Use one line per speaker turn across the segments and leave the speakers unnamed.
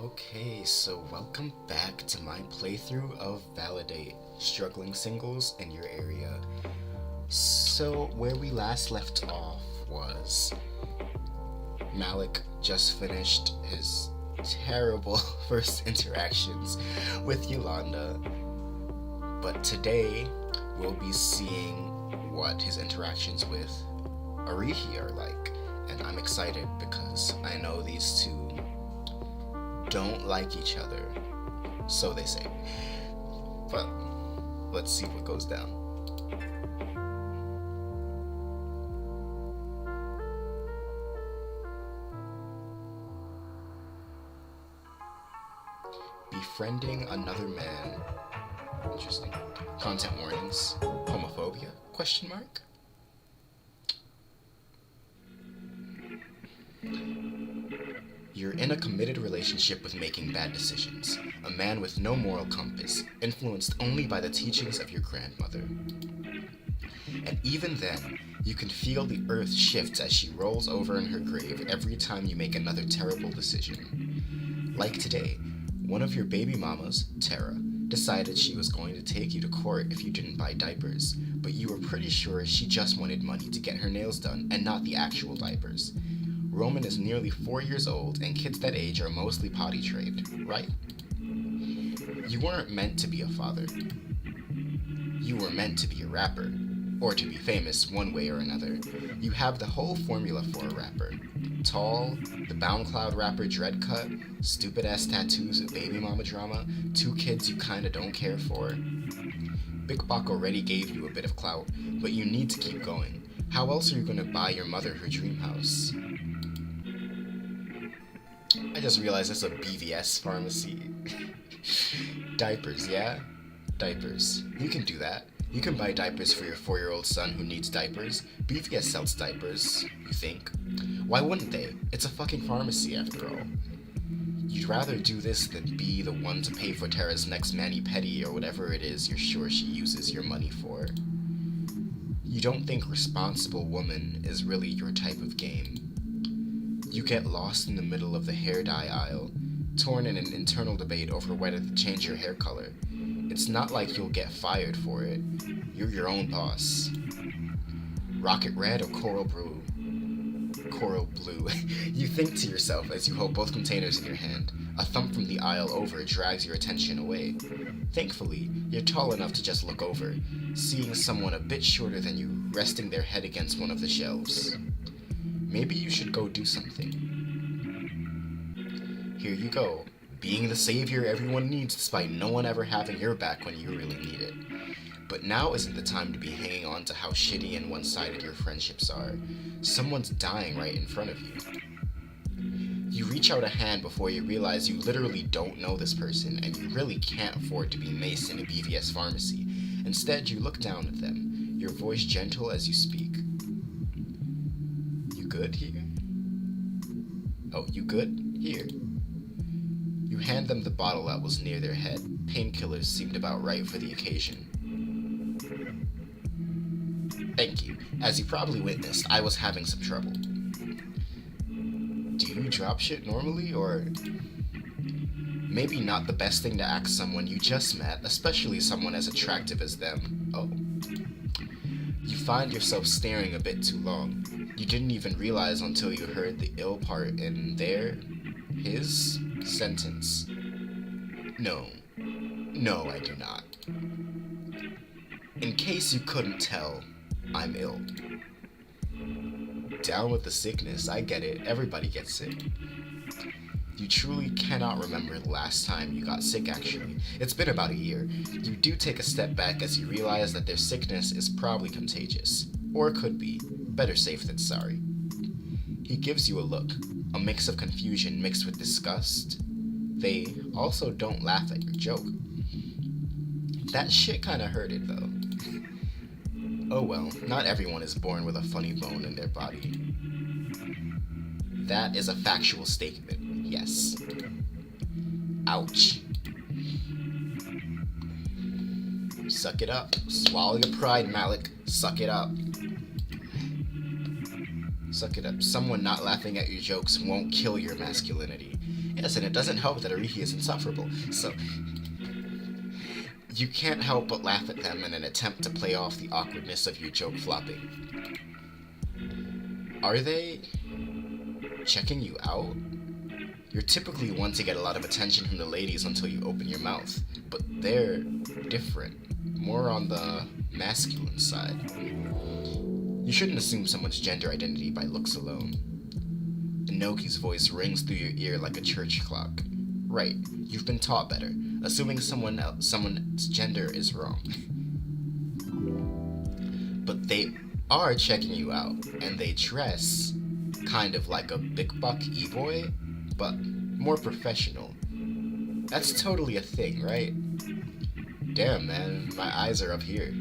Okay, so welcome back to my playthrough of ValiDate, struggling singles in your area. So, where we last left off was Malik just finished his terrible first interactions with Yolanda, but today we'll be seeing what his interactions with Arihi are like, and I'm excited because I know these two don't like each other, so they say. But let's see what goes down. Befriending another man. Interesting. Content warnings. Homophobia? Question mark? You're in a committed relationship with making bad decisions. A man with no moral compass, influenced only by the teachings of your grandmother. And even then, you can feel the earth shifts as she rolls over in her grave every time you make another terrible decision. Like today, one of your baby mamas, Tara, decided she was going to take you to court if you didn't buy diapers, but you were pretty sure she just wanted money to get her nails done and not the actual diapers. Roman is nearly 4 years old, and kids that age are mostly potty trained, right? You weren't meant to be a father. You were meant to be a rapper, or to be famous one way or another. You have the whole formula for a rapper. Tall, the BoundCloud rapper dread cut, stupid-ass tattoos of baby mama drama, 2 kids you kinda don't care for. Big Bok already gave you a bit of clout, but you need to keep going. How else are you gonna buy your mother her dream house? I just realized that's a BVS pharmacy. Diapers, yeah? Diapers. You can do that. You can buy diapers for your 4-year-old son who needs diapers. BVS sells diapers, you think. Why wouldn't they? It's a fucking pharmacy after all. You'd rather do this than be the one to pay for Tara's next mani-pedi or whatever it is you're sure she uses your money for. You don't think responsible woman is really your type of game. You get lost in the middle of the hair dye aisle, torn in an internal debate over whether to change your hair color. It's not like you'll get fired for it. You're your own boss. Rocket red or coral blue? Coral blue. You think to yourself as you hold both containers in your hand. A thump from the aisle over drags your attention away. Thankfully, you're tall enough to just look over, seeing someone a bit shorter than you resting their head against one of the shelves. Maybe you should go do something. Here you go, being the savior everyone needs despite no one ever having your back when you really need it. But now isn't the time to be hanging on to how shitty and one-sided your friendships are. Someone's dying right in front of you. You reach out a hand before you realize you literally don't know this person and you really can't afford to be maced in a BVS pharmacy. Instead, you look down at them, your voice gentle as you speak. You good here? Oh, you good? Here. You hand them the bottle that was near their head. Painkillers seemed about right for the occasion. Thank you. As you probably witnessed, I was having some trouble. Do you drop shit normally, or... Maybe not the best thing to ask someone you just met, especially someone as attractive as them. Oh. You find yourself staring a bit too long. You didn't even realize until you heard the ill part in his sentence. No, I do not. In case you couldn't tell, I'm ill. Down with the sickness, I get it, everybody gets sick. You truly cannot remember the last time you got sick, actually. It's been about a year. You do take a step back as you realize that their sickness is probably contagious. Or it could be. Better safe than sorry. He gives you a look, a mix of confusion mixed with disgust. They also don't laugh at your joke. That shit kinda hurted, though. Oh well, not everyone is born with a funny bone in their body. That is a factual statement, yes. Ouch. Suck it up. Swallow your pride, Malik. Suck it up. Suck it up. Someone not laughing at your jokes won't kill your masculinity. Yes, and it doesn't help that Arihi is insufferable, so you can't help but laugh at them in an attempt to play off the awkwardness of your joke flopping. Are they checking you out? You're typically one to get a lot of attention from the ladies until you open your mouth, but they're different, more on the masculine side. You shouldn't assume someone's gender identity by looks alone. Inoki's voice rings through your ear like a church clock. Right, you've been taught better. Assuming someone's gender is wrong. But they are checking you out, and they dress kind of like a big buck e-boy, but more professional. That's totally a thing, right? Damn, man, my eyes are up here.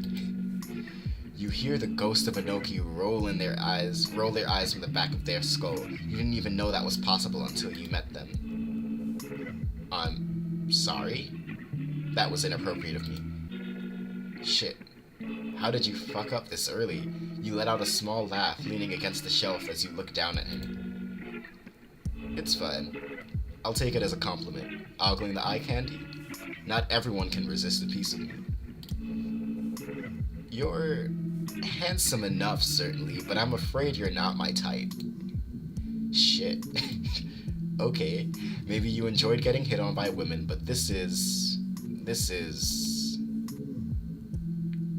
You hear the ghost of Inoki roll their eyes from the back of their skull. You didn't even know that was possible until you met them. I'm sorry? That was inappropriate of me. Shit. How did you fuck up this early? You let out a small laugh, leaning against the shelf as you look down at him. It's fine. I'll take it as a compliment. Ogling the eye candy? Not everyone can resist a piece of me. You're handsome enough, certainly, but I'm afraid you're not my type. Shit. Okay, maybe you enjoyed getting hit on by women, but this is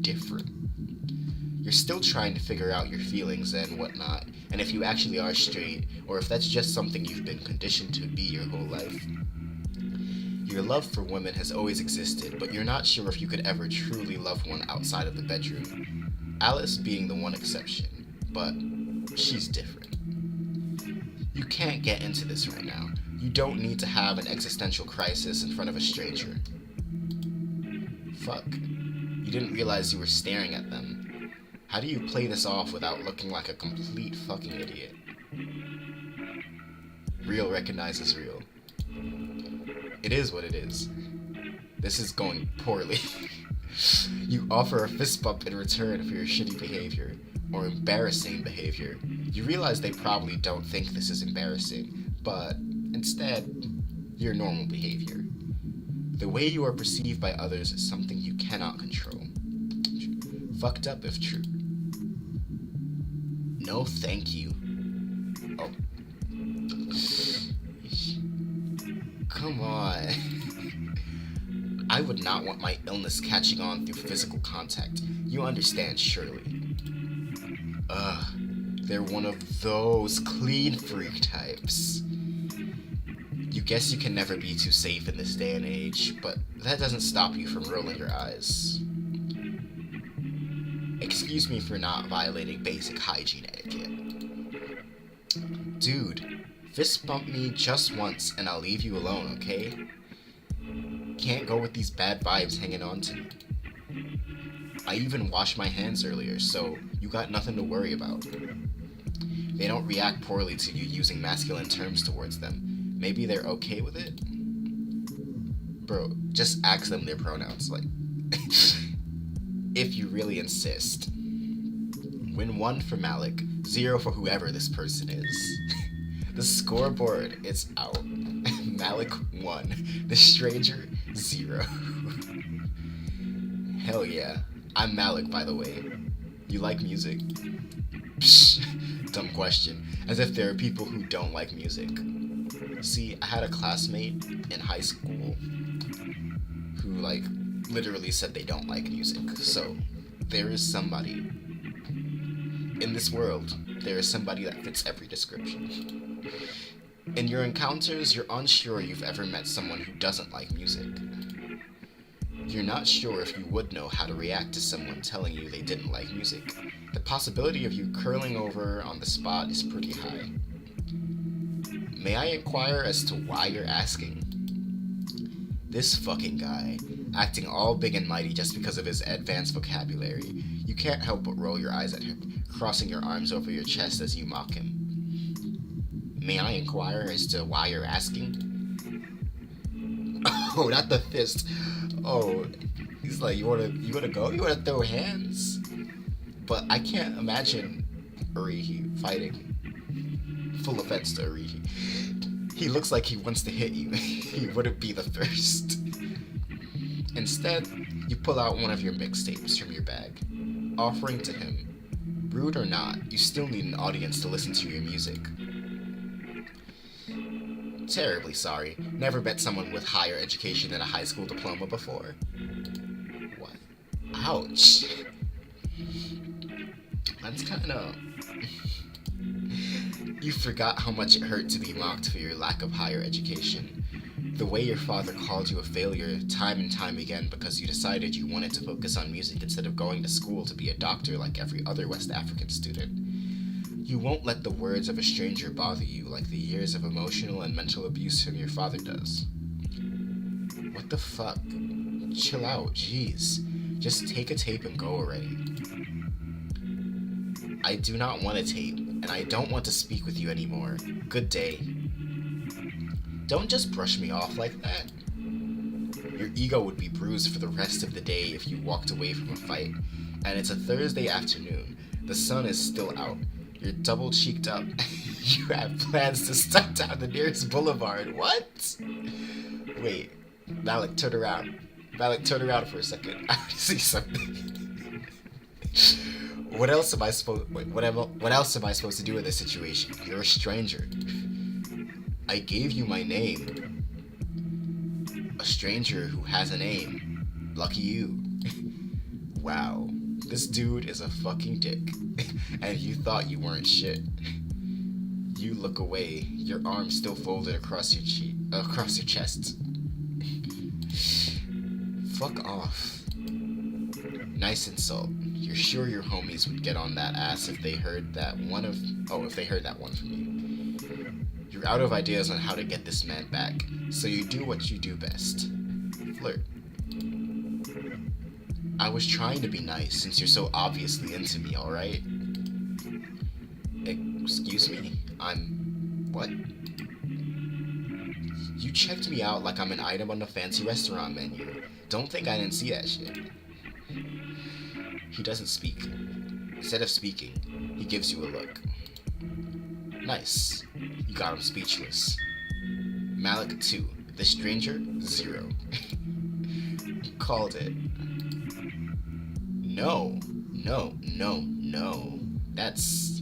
different. You're still trying to figure out your feelings and whatnot, and if you actually are straight, or if that's just something you've been conditioned to be your whole life. Your love for women has always existed, but you're not sure if you could ever truly love one outside of the bedroom. Alice being the one exception, but she's different. You can't get into this right now. You don't need to have an existential crisis in front of a stranger. Fuck. You didn't realize you were staring at them. How do you play this off without looking like a complete fucking idiot? Real recognizes real. It is what it is. This is going poorly. You offer a fist bump in return for your shitty behavior, or embarrassing behavior. You realize they probably don't think this is embarrassing, but instead, your normal behavior. The way you are perceived by others is something you cannot control. Fucked up if true. No thank you. Oh. Come on. I would not want my illness catching on through physical contact. You understand, surely. Ugh. They're one of those clean freak types. You guess you can never be too safe in this day and age, but that doesn't stop you from rolling your eyes. Excuse me for not violating basic hygiene etiquette. Dude, fist bump me just once and I'll leave you alone, okay? Can't go with these bad vibes hanging on to me. I even washed my hands earlier, so you got nothing to worry about. They don't react poorly to you using masculine terms towards them. Maybe they're okay with it? Bro, just ask them their pronouns, like, if you really insist. Win 1 for Malik, 0 for whoever this person is. The scoreboard, it's out. Malik 1, the stranger 0. Hell yeah. I'm Malik, by the way. You like music? Psh, dumb question. As if there are people who don't like music. See, I had a classmate in high school who, like, literally said they don't like music. So, there is somebody. In this world, there is somebody that fits every description. In your encounters, you're unsure you've ever met someone who doesn't like music. You're not sure if you would know how to react to someone telling you they didn't like music. The possibility of you curling over on the spot is pretty high. May I inquire as to why you're asking? This fucking guy, acting all big and mighty just because of his advanced vocabulary. You can't help but roll your eyes at him, crossing your arms over your chest as you mock him. May I inquire as to why you're asking? Oh, not the fist. Oh, he's like, you wanna go? You wanna throw hands? But I can't imagine Arihi fighting. Full offense to Arihi. He looks like he wants to hit you. He wouldn't be the first. Instead, you pull out one of your mixtapes from your bag, offering to him. Rude or not, you still need an audience to listen to your music. Terribly sorry. Never met someone with higher education than a high school diploma before. What? Ouch. That's kinda... You forgot how much it hurt to be mocked for your lack of higher education. The way your father called you a failure time and time again because you decided you wanted to focus on music instead of going to school to be a doctor like every other West African student. You won't let the words of a stranger bother you like the years of emotional and mental abuse from your father does. What the fuck? Chill out, jeez. Just take a tape and go already. I do not want a tape, and I don't want to speak with you anymore. Good day. Don't just brush me off like that. Your ego would be bruised for the rest of the day if you walked away from a fight. And it's a Thursday afternoon. The sun is still out. You're double-cheeked up. You have plans to start down the nearest boulevard. What? Wait. Malik, turn around. Malik, turn around for a second. I want to see something. What else am I supposed to do in this situation? You're a stranger. I gave you my name. A stranger who has a name. Lucky you. Wow. This dude is a fucking dick. And you thought you weren't shit. You look away, your arms still folded across your chest. Fuck off. Nice insult. You're sure your homies would get on that ass if they heard that one from you. You're out of ideas on how to get this man back, so you do what you do best. Flirt. I was trying to be nice since you're so obviously into me, alright? Excuse me? What? You checked me out like I'm an item on the fancy restaurant menu. Don't think I didn't see that shit. He doesn't speak. Instead of speaking, he gives you a look. Nice. You got him speechless. Malik 2. The stranger 0. Called it. No. That's...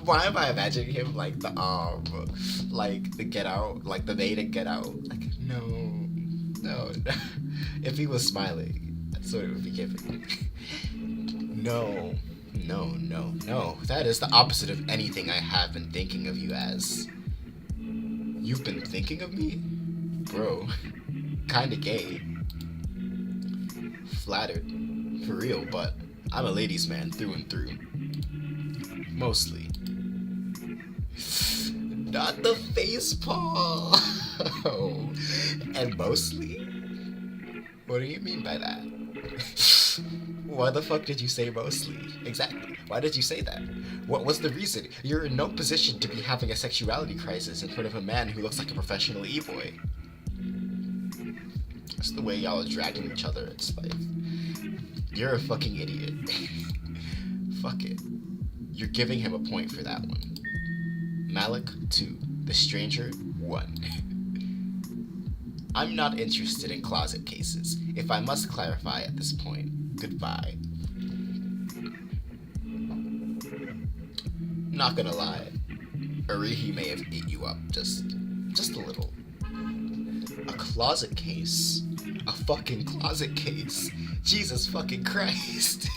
Why am I imagining him like the Get Out, like the They to Get Out? Like, no. If he was smiling, that's what it would be giving. No. That is the opposite of anything I have been thinking of you as. You've been thinking of me? Bro, kinda gay. Flattered. For real, but I'm a ladies' man through and through. Mostly. Not the face paw! And mostly? What do you mean by that? Why the fuck did you say mostly? Exactly. Why did you say that? What was the reason? You're in no position to be having a sexuality crisis in front of a man who looks like a professional e-boy. That's the way y'all are dragging each other. It's like, you're a fucking idiot. Fuck it. You're giving him a point for that one. Malik 2. The stranger 1. I'm not interested in closet cases. If I must clarify at this point, goodbye. Not gonna lie, Arihi may have ate you up just a little. A closet case? A fucking closet case? Jesus fucking Christ.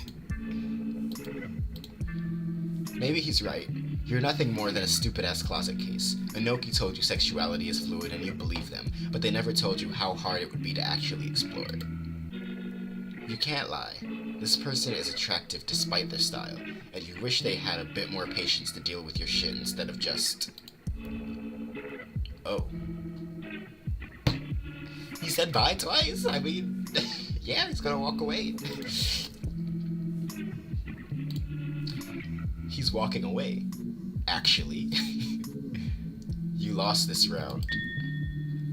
Maybe he's right. You're nothing more than a stupid-ass closet case. Inoki told you sexuality is fluid and you believe them, but they never told you how hard it would be to actually explore it. You can't lie. This person is attractive despite their style, and you wish they had a bit more patience to deal with your shit instead of just... Oh. He said bye twice? I mean, yeah, he's gonna walk away. He's walking away. Actually. You lost this round.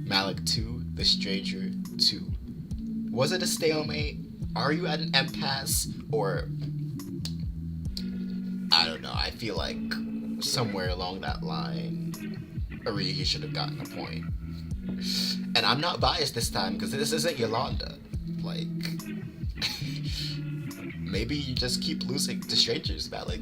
Malik 2, the stranger 2. Was it a stalemate? Are you at an impasse? Or... I don't know, I feel like somewhere along that line, Arihi should have gotten a point. And I'm not biased this time, because this isn't Yolanda. Like, maybe you just keep losing to strangers, Malik.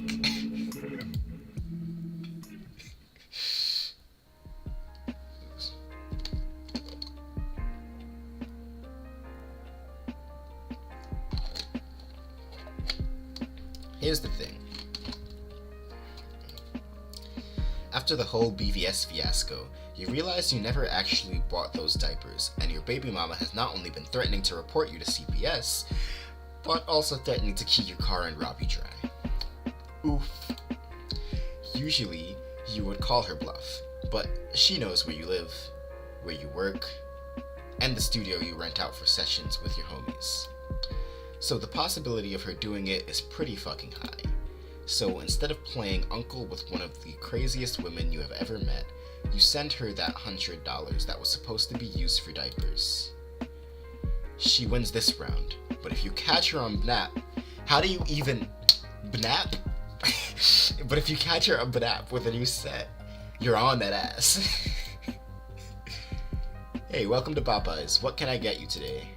Here's the thing. After the whole BVS fiasco, you realize you never actually bought those diapers, and your baby mama has not only been threatening to report you to CPS, but also threatening to key your car and rob you dry. Oof. Usually, you would call her bluff, but she knows where you live, where you work, and the studio you rent out for sessions with your homies. So the possibility of her doing it is pretty fucking high. So instead of playing uncle with one of the craziest women you have ever met, you send her that $100 that was supposed to be used for diapers. She wins this round, but if you catch her on Bnap, how do you even... Bnap? But if you catch her on Bnap with a new set, you're on that ass. Hey, welcome to Popeye's. What can I get you today?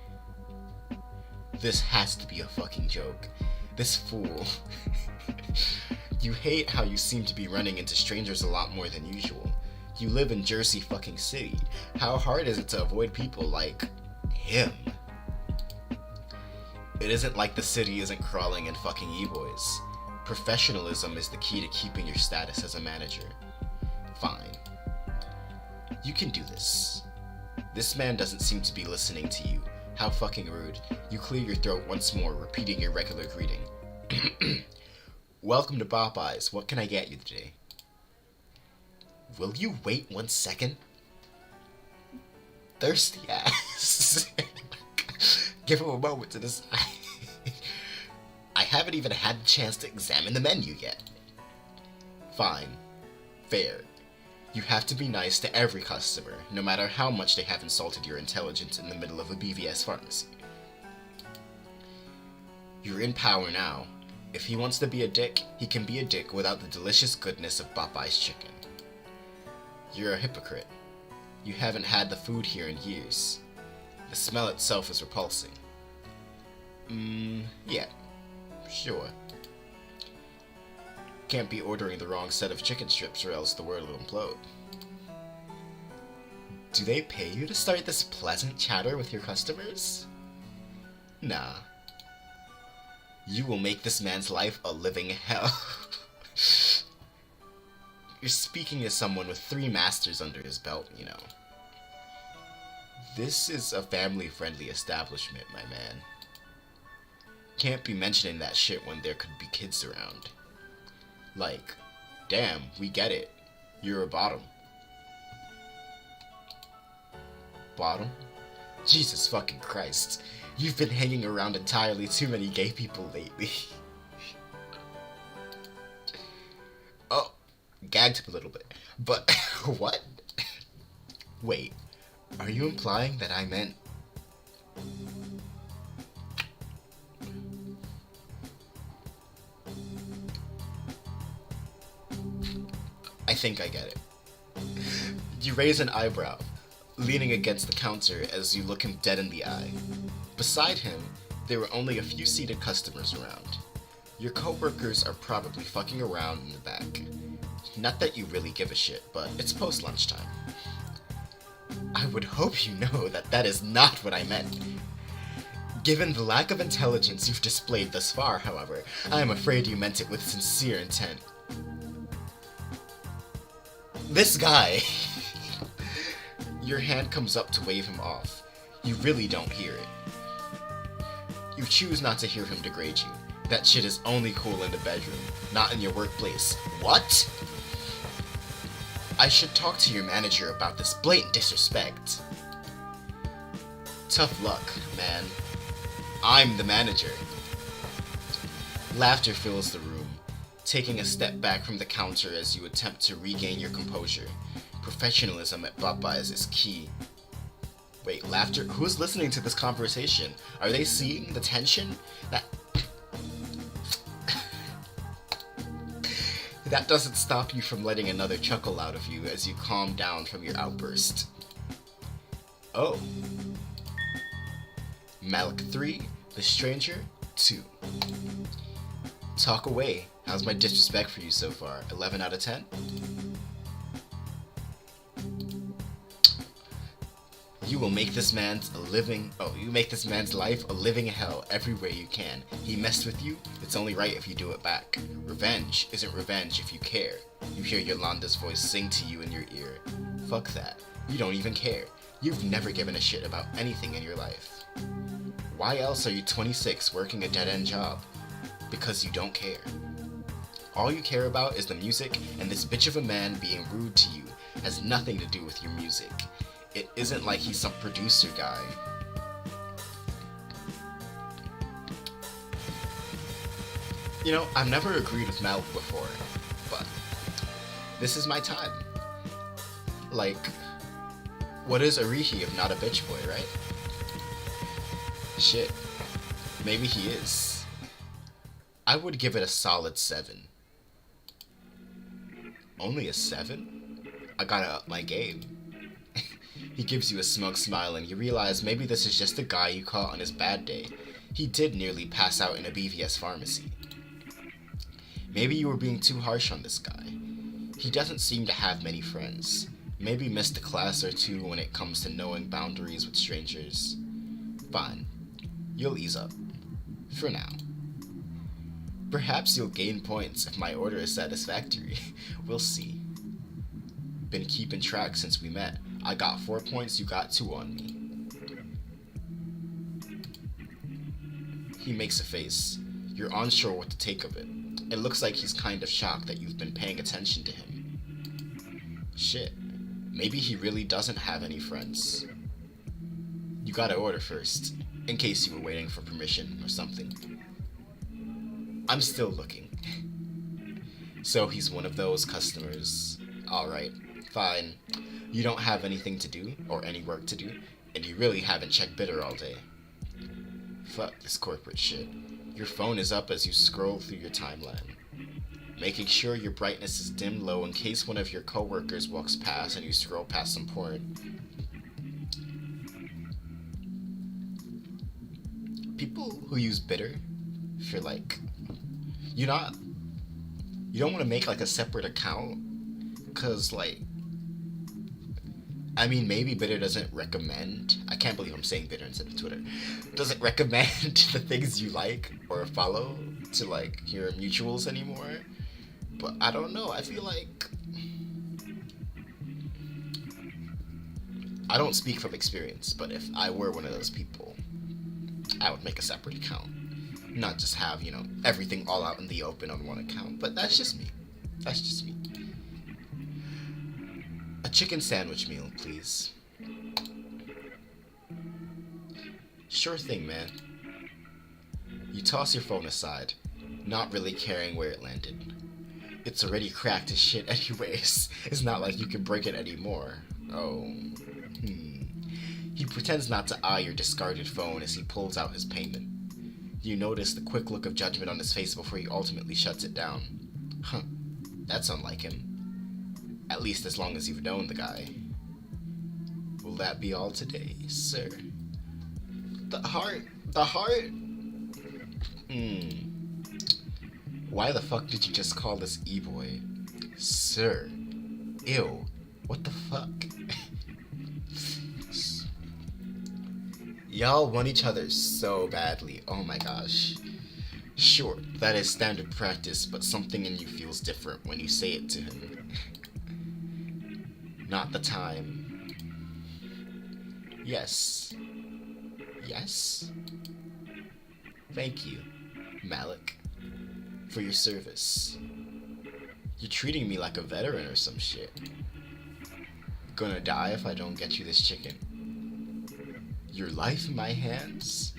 This has to be a fucking joke. This fool. You hate how you seem to be running into strangers a lot more than usual. You live in Jersey fucking City. How hard is it to avoid people like him? It isn't like the city isn't crawling in fucking e-boys. Professionalism is the key to keeping your status as a manager. Fine. You can do this. This man doesn't seem to be listening to you. How fucking rude. You clear your throat once more, repeating your regular greeting. Welcome to Popeye's. What can I get you today? Will you wait 1 second? Thirsty ass. Give him a moment to decide. I haven't even had the chance to examine the menu yet. Fine. Fair. You have to be nice to every customer, no matter how much they have insulted your intelligence in the middle of a BVS pharmacy. You're in power now. If he wants to be a dick, he can be a dick without the delicious goodness of Popeye's chicken. You're a hypocrite. You haven't had the food here in years. The smell itself is repulsing. Yeah. Sure. Can't be ordering the wrong set of chicken strips or else the world will implode. Do they pay you to start this pleasant chatter with your customers? Nah. You will make this man's life a living hell. You're speaking as someone with 3 masters under his belt, you know. This is a family-friendly establishment, my man. Can't be mentioning that shit when there could be kids around. Like, damn, we get it. You're a bottom. Bottom? Jesus fucking Christ. You've been hanging around entirely too many gay people lately. Oh, gagged him a little bit. But, what? Wait, are you implying that I meant... I think I get it. You raise an eyebrow, leaning against the counter as you look him dead in the eye. Beside him, there were only a few seated customers around. Your coworkers are probably fucking around in the back. Not that you really give a shit, but it's post-lunchtime. I would hope you know that that is not what I meant. Given the lack of intelligence you've displayed thus far, however, I am afraid you meant it with sincere intent. This guy! Your hand comes up to wave him off. You really don't hear it. You choose not to hear him degrade you. That shit is only cool in the bedroom, not in your workplace. What? I should talk to your manager about this blatant disrespect. Tough luck, man. I'm the manager. Laughter fills the room, taking a step back from the counter as you attempt to regain your composure. Professionalism at Popeye's is key. Wait, laughter? Who's listening to this conversation? Are they seeing the tension? That doesn't stop you from letting another chuckle out of you as you calm down from your outburst. Oh. Malik 3, The Stranger 2. Talk away. How's my disrespect for you so far? 11 out of 10? You make this man's life a living hell every way you can. He messed with you, it's only right if you do it back. Revenge isn't revenge if you care. You hear Yolanda's voice sing to you in your ear. Fuck that. You don't even care. You've never given a shit about anything in your life. Why else are you 26 working a dead-end job? Because you don't care. All you care about is the music, and this bitch of a man being rude to you has nothing to do with your music. It isn't like he's some producer guy. You know, I've never agreed with Malik before, but this is my time. Like, what is Arihi if not a bitch boy, right? Shit. Maybe he is. I would give it a solid 7. Only a 7? I gotta up my game. He gives you a smug smile and you realize maybe this is just the guy you caught on his bad day. He did nearly pass out in a BVS pharmacy. Maybe you were being too harsh on this guy. He doesn't seem to have many friends. Maybe missed a class or two when it comes to knowing boundaries with strangers. Fine. You'll ease up. For now. Perhaps you'll gain points if my order is satisfactory. We'll see. Been keeping track since we met. I got 4 points, you got 2 on me. He makes a face. You're unsure what to take of it. It looks like he's kind of shocked that you've been paying attention to him. Shit. Maybe he really doesn't have any friends. You gotta order first, in case you were waiting for permission or something. I'm still looking. So he's one of those customers. Alright, fine. You don't have anything to do, or any work to do, and you really haven't checked bidder all day. Fuck this corporate shit. Your phone is up as you scroll through your timeline, making sure your brightness is dim low in case one of your coworkers walks past and you scroll past some porn. People who use bidder for like, you don't want to make like a separate account, cause like, I mean, maybe Bitter doesn't recommend, I can't believe I'm saying Bitter instead of Twitter, doesn't recommend the things you like or follow to like your mutuals anymore, but I don't know, I feel like, I don't speak from experience, but if I were one of those people, I would make a separate account, not just have, you know, everything all out in the open on one account, but that's just me, A chicken sandwich meal, please. Sure thing, man. You toss your phone aside, not really caring where it landed. It's already cracked as shit anyways. It's not like you can break it anymore. Oh. He pretends not to eye your discarded phone as he pulls out his payment. You notice the quick look of judgment on his face before he ultimately shuts it down. Huh. That's unlike him. At least as long as you've known the guy. Will that be all today, sir? The heart? Why the fuck did you just call this E-boy? Sir. Ew. What the fuck? Y'all want each other so badly. Oh my gosh. Sure, that is standard practice, but something in you feels different when you say it to him. Not the time. Yes. Yes? Thank you, Malik, for your service. You're treating me like a veteran or some shit. Gonna die if I don't get you this chicken. Your life in my hands?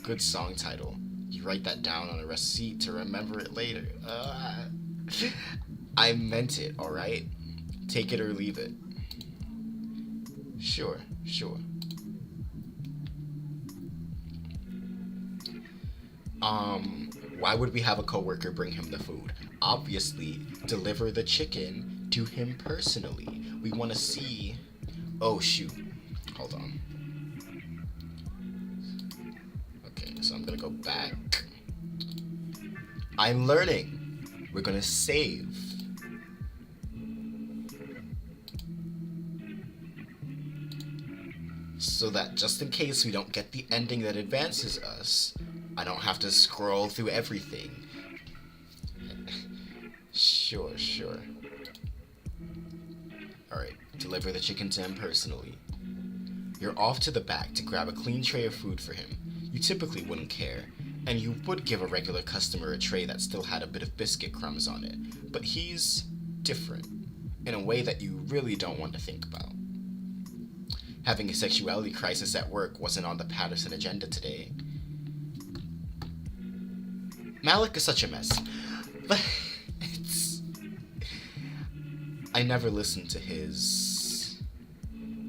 Good song title. You write that down on a receipt to remember it later. I meant it, alright? Take it or leave it. Sure. Why would we have a coworker bring him the food? obviously deliver the chicken to him personally. We want to see... Oh, shoot. Hold on. Okay, so I'm going to go back. I'm learning. We're going to save. So that just in case we don't get the ending that advances us, I don't have to scroll through everything. Sure. Alright, deliver the chicken to him personally. You're off to the back to grab a clean tray of food for him. You typically wouldn't care, and you would give a regular customer a tray that still had a bit of biscuit crumbs on it. But he's different, in a way that you really don't want to think about. Having a sexuality crisis at work wasn't on the Patterson agenda today. Malik is such a mess. But I never listened to his...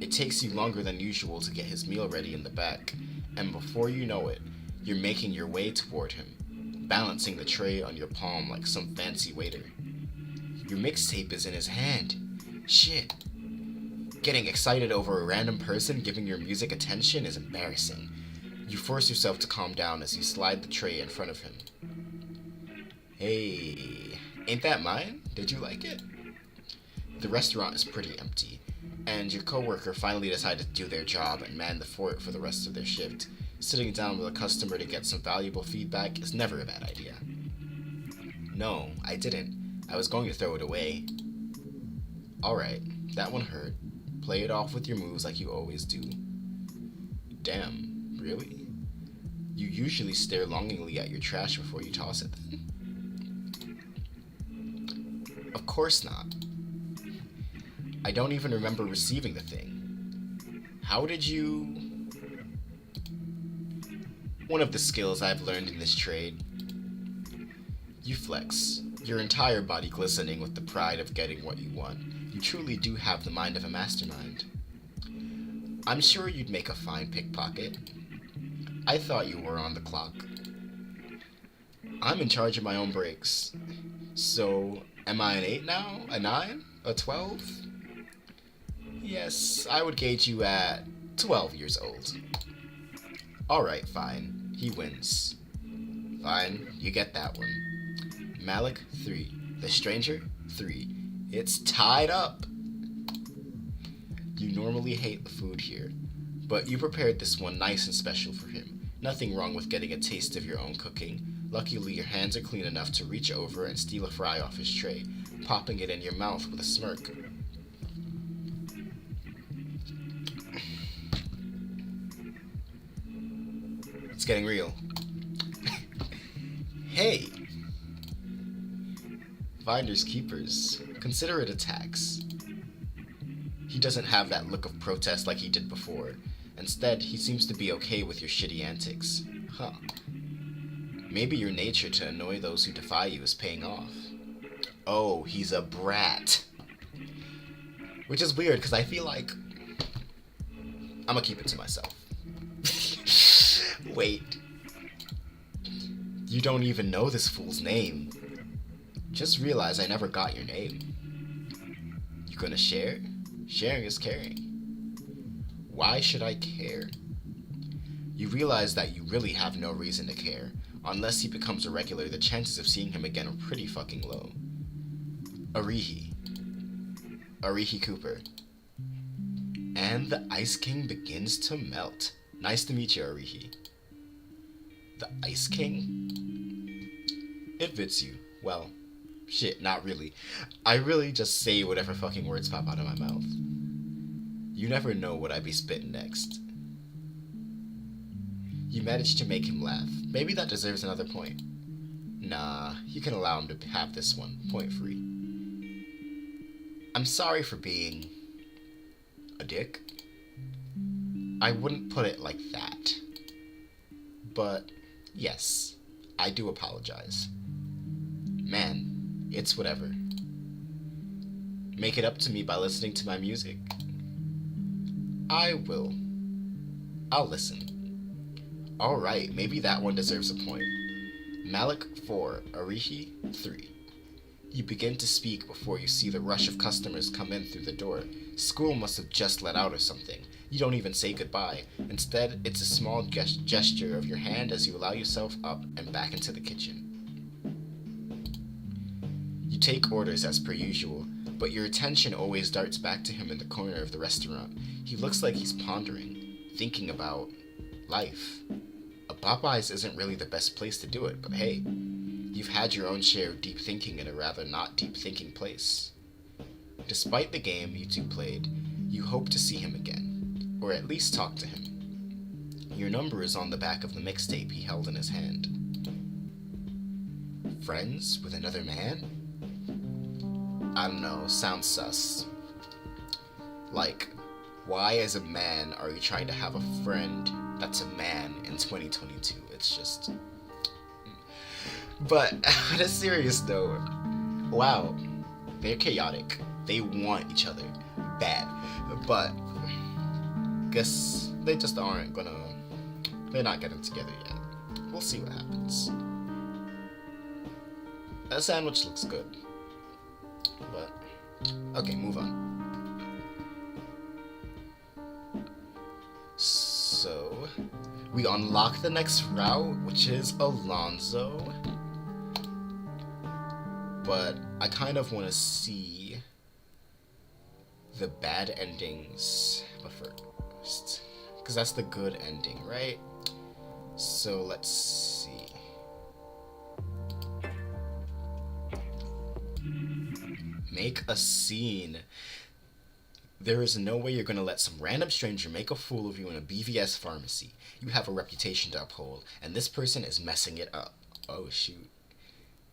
It takes you longer than usual to get his meal ready in the back, and before you know it, you're making your way toward him, balancing the tray on your palm like some fancy waiter. Your mixtape is in his hand. Shit. Getting excited over a random person giving your music attention is embarrassing. You force yourself to calm down as you slide the tray in front of him. Hey, ain't that mine? Did you like it? The restaurant is pretty empty, and your coworker finally decided to do their job and man the fort for the rest of their shift. Sitting down with a customer to get some valuable feedback is never a bad idea. No, I didn't. I was going to throw it away. Alright, that one hurt. Play it off with your moves like you always do. Damn, really? You usually stare longingly at your trash before you toss it then? Of course not. I don't even remember receiving the thing. How did you... One of the skills I've learned in this trade. You flex, your entire body glistening with the pride of getting what you want. You truly do have the mind of a mastermind. I'm sure you'd make a fine pickpocket. I thought you were on the clock. I'm in charge of my own breaks. So, am I an 8 now? A 9? A 12? Yes, I would gauge you at 12 years old. Alright, fine. He wins. Fine, you get that one. Malik, 3. The stranger, 3. It's tied up! You normally hate the food here, but you prepared this one nice and special for him. Nothing wrong with getting a taste of your own cooking. Luckily, your hands are clean enough to reach over and steal a fry off his tray, popping it in your mouth with a smirk. It's getting real. Hey! Finders keepers. Consider it a tax. He doesn't have that look of protest like he did before. Instead, he seems to be okay with your shitty antics. Huh. Maybe your nature to annoy those who defy you is paying off. Oh, he's a brat. Which is weird, because I feel like... I'm gonna keep it to myself. Wait. You don't even know this fool's name. Just realize I never got your name. You gonna share? Sharing is caring. Why should I care? You realize that you really have no reason to care. Unless he becomes a regular, the chances of seeing him again are pretty fucking low. Arihi. Arihi Cooper. And the Ice King begins to melt. Nice to meet you, Arihi. The Ice King? It fits you. Well, shit, not really. I really just say whatever fucking words pop out of my mouth. You never know what I'd be spitting next. You managed to make him laugh. Maybe that deserves another point. Nah, you can allow him to have this one, point free. I'm sorry for being... a dick. I wouldn't put it like that. But, yes, I do apologize. Man, it's whatever. Make it up to me by listening to my music. I will. I'll listen. Alright, maybe that one deserves a point. Malik, 4. Arihi, 3. You begin to speak before you see the rush of customers come in through the door. School must have just let out or something. You don't even say goodbye. Instead, it's a small gesture of your hand as you allow yourself up and back into the kitchen. You take orders as per usual, but your attention always darts back to him in the corner of the restaurant. He looks like he's pondering, thinking about life. A Popeye's isn't really the best place to do it, but hey, you've had your own share of deep thinking in a rather not deep thinking place. Despite the game you two played, you hope to see him again, or at least talk to him. Your number is on the back of the mixtape he held in his hand. Friends with another man? I don't know, sounds sus. Like, why as a man are you trying to have a friend that's a man in 2022? It's just... But, on a serious note, wow, they're chaotic. They want each other bad. But, guess they just aren't gonna... They're not getting together yet. We'll see what happens. That sandwich looks good. But, okay, move on. So, we unlock the next route, which is Alonzo. But I kind of want to see the bad endings first, because that's the good ending, right? So let's see. Make a scene. There is no way you're going to let some random stranger make a fool of you in a BVS pharmacy. You have a reputation to uphold, and this person is messing it up. Oh, shoot.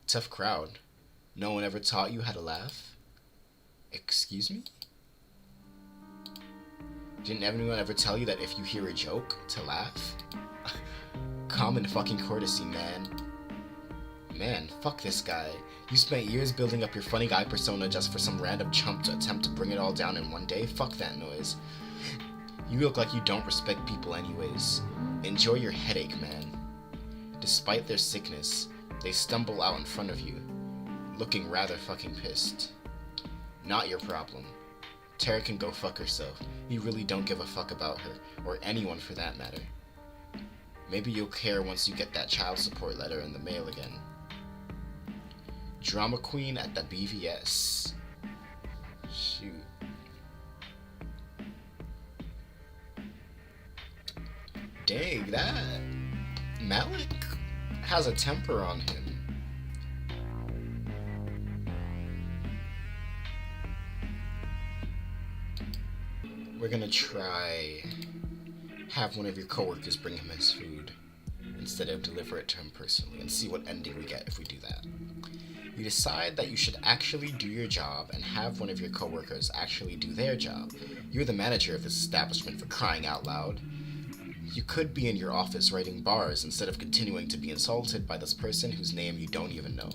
Tough crowd. No one ever taught you how to laugh? Excuse me? Didn't anyone ever tell you that if you hear a joke, to laugh? Common fucking courtesy, man. Man, fuck this guy. You spent years building up your funny guy persona just for some random chump to attempt to bring it all down in one day? Fuck that noise. You look like you don't respect people anyways. Enjoy your headache, man. Despite their sickness, they stumble out in front of you, looking rather fucking pissed. Not your problem. Tara can go fuck herself. You really don't give a fuck about her, or anyone for that matter. Maybe you'll care once you get that child support letter in the mail again. Drama queen at the BVS. Shoot. Dang, that Malik has a temper on him. We're gonna try have one of your coworkers bring him his food instead of deliver it to him personally, and see what ending we get if we do that. You decide that you should actually do your job and have one of your coworkers actually do their job. You're the manager of this establishment, for crying out loud. You could be in your office writing bars instead of continuing to be insulted by this person whose name you don't even know.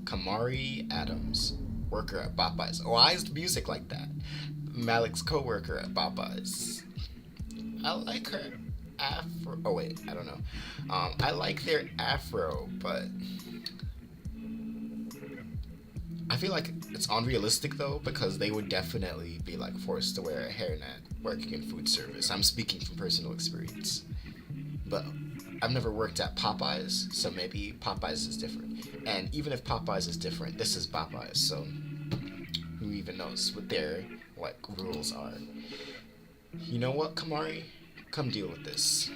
Kamari Adams, worker at Popeye's. Why is the music like that? Malik's co-worker at Popeye's. I like her afro. Oh wait, I don't know. I like their afro, but I feel like it's unrealistic though, because they would definitely be like forced to wear a hairnet working in food service. I'm speaking from personal experience, but I've never worked at Popeye's, so maybe Popeye's is different. And even if Popeye's is different, this is Popeye's, so who even knows what their rules are. You know what, Kamari? Come deal with this.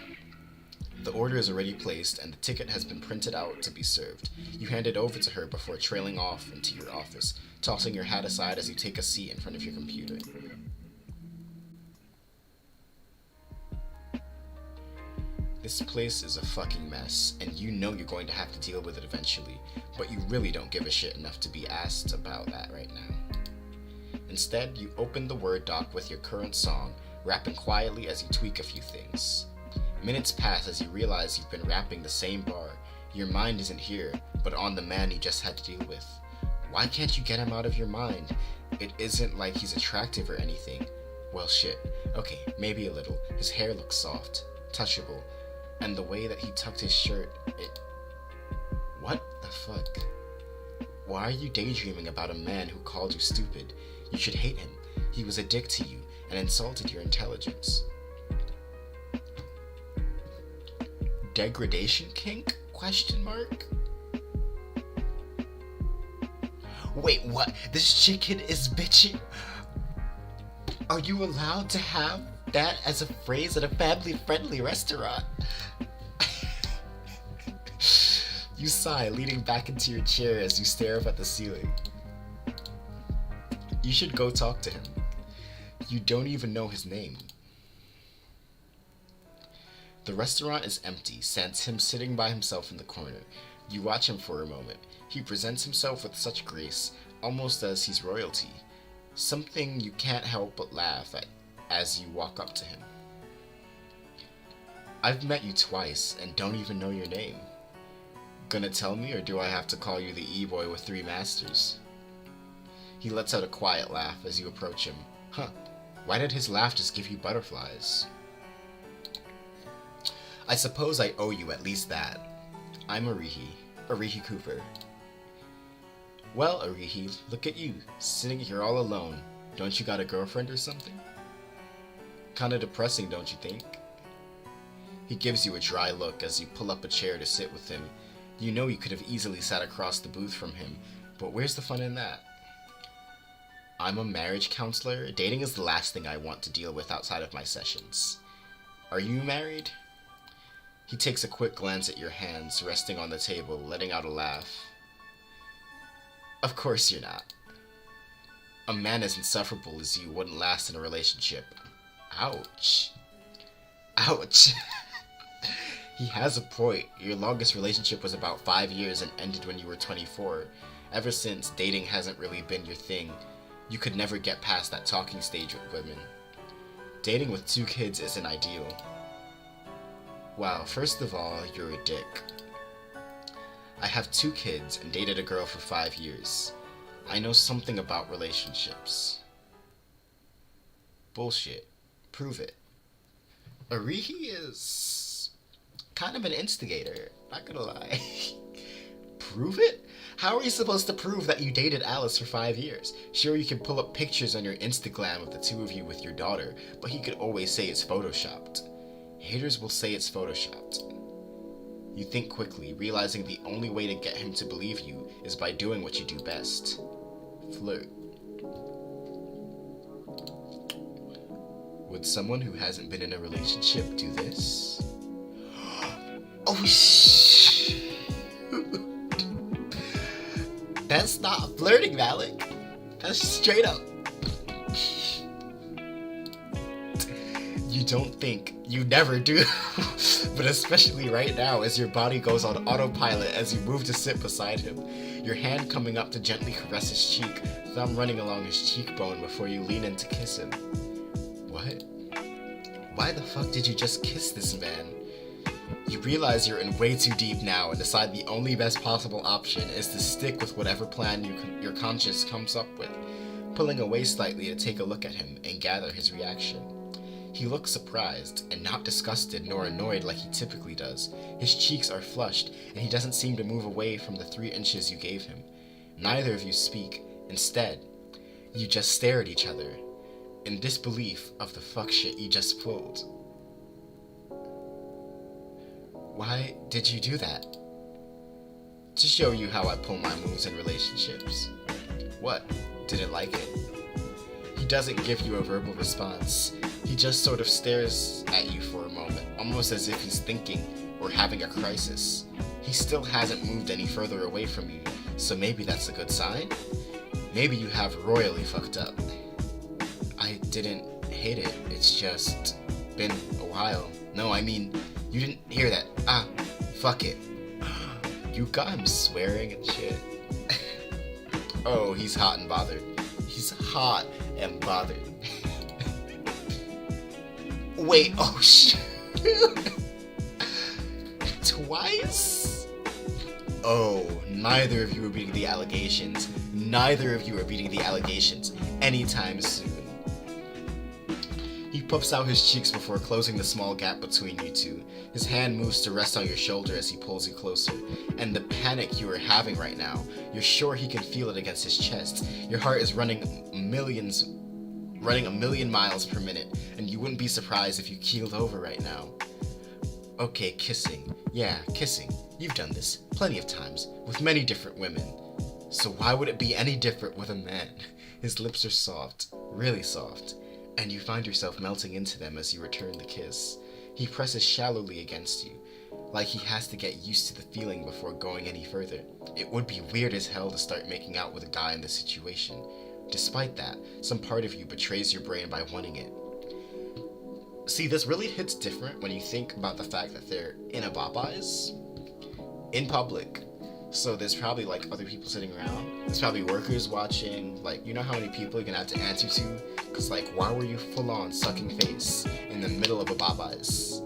The order is already placed and the ticket has been printed out to be served. You hand it over to her before trailing off into your office, tossing your hat aside as you take a seat in front of your computer. This place is a fucking mess, and you know you're going to have to deal with it eventually, but you really don't give a shit enough to be asked about that right now. Instead, you open the Word doc with your current song, rapping quietly as you tweak a few things. Minutes pass as you realize you've been rapping the same bar. Your mind isn't here, but on the man you just had to deal with. Why can't you get him out of your mind? It isn't like he's attractive or anything. Well, shit. Okay, maybe a little. His hair looks soft, touchable, and the way that he tucked his shirt, What the fuck? Why are you daydreaming about a man who called you stupid? You should hate him. He was a dick to you and insulted your intelligence. Degradation kink? Question mark? Wait, what? This chicken is bitchy? Are you allowed to have that as a phrase at a family-friendly restaurant? You sigh, leaning back into your chair as you stare up at the ceiling. You should go talk to him. You don't even know his name. The restaurant is empty, sans him sitting by himself in the corner. You watch him for a moment. He presents himself with such grace, almost as he's royalty. Something you can't help but laugh at as you walk up to him. I've met you twice and don't even know your name. Gonna tell me, or do I have to call you the E-boy with 3 masters? He lets out a quiet laugh as you approach him. Huh, why did his laugh just give you butterflies? I suppose I owe you at least that. I'm Arihi Cooper. Well, Arihi, look at you, sitting here all alone. Don't you got a girlfriend or something? Kinda depressing, don't you think? He gives you a dry look as you pull up a chair to sit with him. You know you could have easily sat across the booth from him, but where's the fun in that? I'm a marriage counselor. Dating is the last thing I want to deal with outside of my sessions. Are you married? He takes a quick glance at your hands resting on the table, letting out a laugh. Of course you're not. A man as insufferable as you wouldn't last in a relationship. Ouch. Ouch. He has a point. Your longest relationship was about 5 years and ended when you were 24. Ever since, dating hasn't really been your thing. You could never get past that talking stage with women. Dating with 2 kids isn't ideal. Wow, first of all, you're a dick. I have 2 kids and dated a girl for 5 years. I know something about relationships. Bullshit. Prove it. Arihi is kind of an instigator, not gonna lie. Prove it? How are you supposed to prove that you dated Alice for 5 years? Sure, you can pull up pictures on your Instagram of the 2 of you with your daughter, but he could always say it's photoshopped. Haters will say it's photoshopped. You think quickly, realizing the only way to get him to believe you is by doing what you do best. Flirt. Would someone who hasn't been in a relationship do this? Oh shh! That's not flirting, Malik. That's straight up. You don't think, you never do, but especially right now as your body goes on autopilot as you move to sit beside him, your hand coming up to gently caress his cheek, thumb running along his cheekbone before you lean in to kiss him. What? Why the fuck did you just kiss this man? You realize you're in way too deep now and decide the only best possible option is to stick with whatever plan your conscience comes up with, pulling away slightly to take a look at him and gather his reaction. He looks surprised, and not disgusted nor annoyed like he typically does. His cheeks are flushed, and he doesn't seem to move away from the 3 inches you gave him. Neither of you speak. Instead, you just stare at each other, in disbelief of the fuck shit you just pulled. Why did you do that? To show you how I pull my moves in relationships. What? Didn't like it? He doesn't give you a verbal response. He just sort of stares at you for a moment, almost as if he's thinking or having a crisis. He still hasn't moved any further away from you, so maybe that's a good sign? Maybe you have royally fucked up. I didn't hate it, it's just been a while. No, I mean, you didn't hear that. Ah, fuck it. You got him swearing and shit. Oh, he's hot and bothered. He's hot and bothered. Wait, oh shit. Twice? Oh, neither of you are beating the allegations. Neither of you are beating the allegations anytime soon. He puffs out his cheeks before closing the small gap between you two. His hand moves to rest on your shoulder as he pulls you closer. And the panic you are having right now, you're sure he can feel it against his chest. Your heart is running a million miles per minute, and you wouldn't be surprised if you keeled over right now. Okay, kissing. Yeah, kissing. You've done this plenty of times, with many different women. So why would it be any different with a man? His lips are soft, really soft, and you find yourself melting into them as you return the kiss. He presses shallowly against you, like he has to get used to the feeling before going any further. It would be weird as hell to start making out with a guy in this situation. Despite that, some part of you betrays your brain by wanting it. See, this really hits different when you think about the fact that they're in a Popeye's in public. So there's probably like other people sitting around. There's probably workers watching. Like, you know how many people you're gonna have to answer to? Cause like, why were you full on sucking face in the middle of a Popeye's?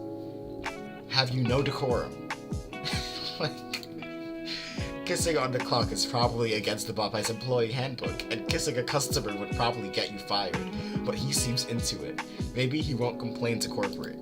Have you no decorum? Like, kissing on the clock is probably against the Popeye's employee handbook, and kissing a customer would probably get you fired. But he seems into it. Maybe he won't complain to corporate.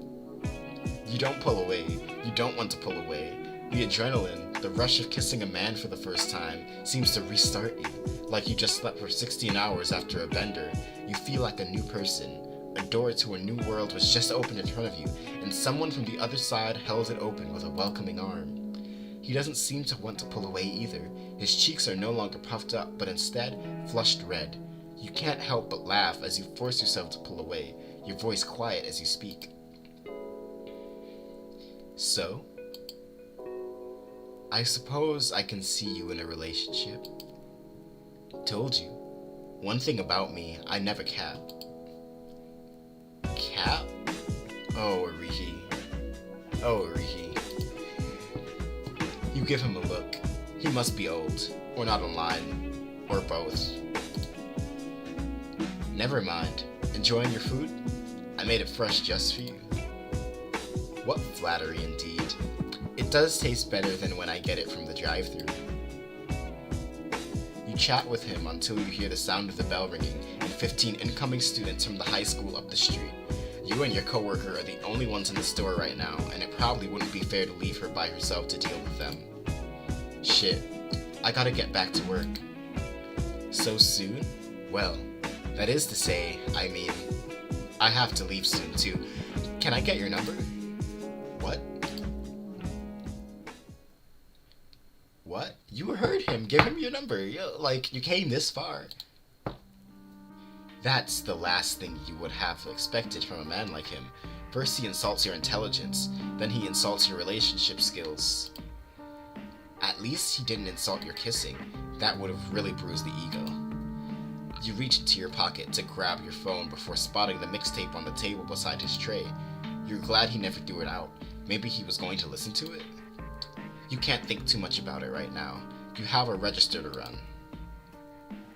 You don't pull away. You don't want to pull away. The adrenaline, the rush of kissing a man for the first time, seems to restart you. Like you just slept for 16 hours after a bender. You feel like a new person. A door to a new world was just opened in front of you, and someone from the other side held it open with a welcoming arm. He doesn't seem to want to pull away either. His cheeks are no longer puffed up, but instead flushed red. You can't help but laugh as you force yourself to pull away, your voice quiet as you speak. So, I suppose I can see you in a relationship. Told you. One thing about me, I never cap. Cap? Oh, Arihi. Oh, Arihi. You give him a look. He must be old, or not online, or both. Never mind. Enjoying your food? I made it fresh just for you. What flattery indeed. It does taste better than when I get it from the drive-thru. You chat with him until you hear the sound of the bell ringing and 15 incoming students from the high school up the street. You and your coworker are the only ones in the store right now, and it probably wouldn't be fair to leave her by herself to deal with them. Shit, I gotta get back to work. So soon? Well, that is to say, I mean, I have to leave soon too. Can I get your number? What? What? You heard him. Give him your number. You came this far. That's the last thing you would have expected from a man like him. First he insults your intelligence, then he insults your relationship skills. At least he didn't insult your kissing. That would have really bruised the ego. You reach into your pocket to grab your phone before spotting the mixtape on the table beside his tray. You're glad he never threw it out. Maybe he was going to listen to it? You can't think too much about it right now. You have a register to run.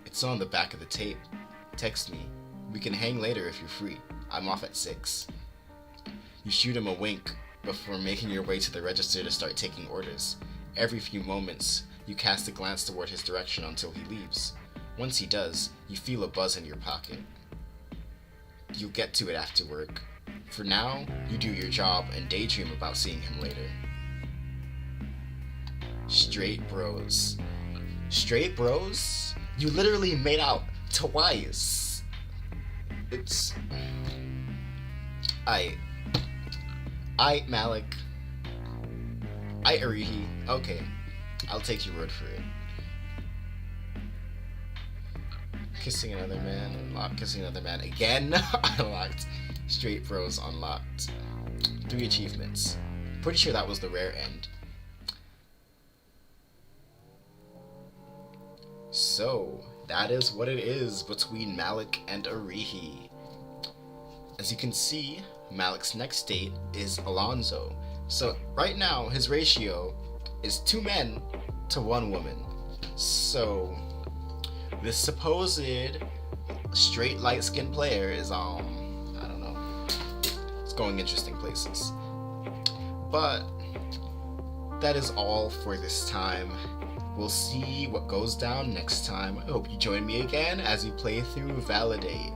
It's on the back of the tape. Text me. We can hang later if you're free. I'm off at 6. You shoot him a wink before making your way to the register to start taking orders. Every few moments, you cast a glance toward his direction until he leaves. Once he does, you feel a buzz in your pocket. You'll get to it after work. For now, you do your job and daydream about seeing him later. Straight bros. Straight bros? You literally made out twice. It's... Malik. Arihi. Okay. I'll take your word for it. Kissing another man, unlocked. Kissing another man again, unlocked. Straight bros, unlocked. 3 achievements. Pretty sure that was the rare end. So, that is what it is between Malik and Arihi. As you can see, Malik's next date is Alonzo. So, right now, his ratio is 2 men to 1 woman. So, this supposed straight light-skinned player is, I don't know, it's going interesting places. But, that is all for this time. We'll see what goes down next time. I hope you join me again as we play through ValiDate.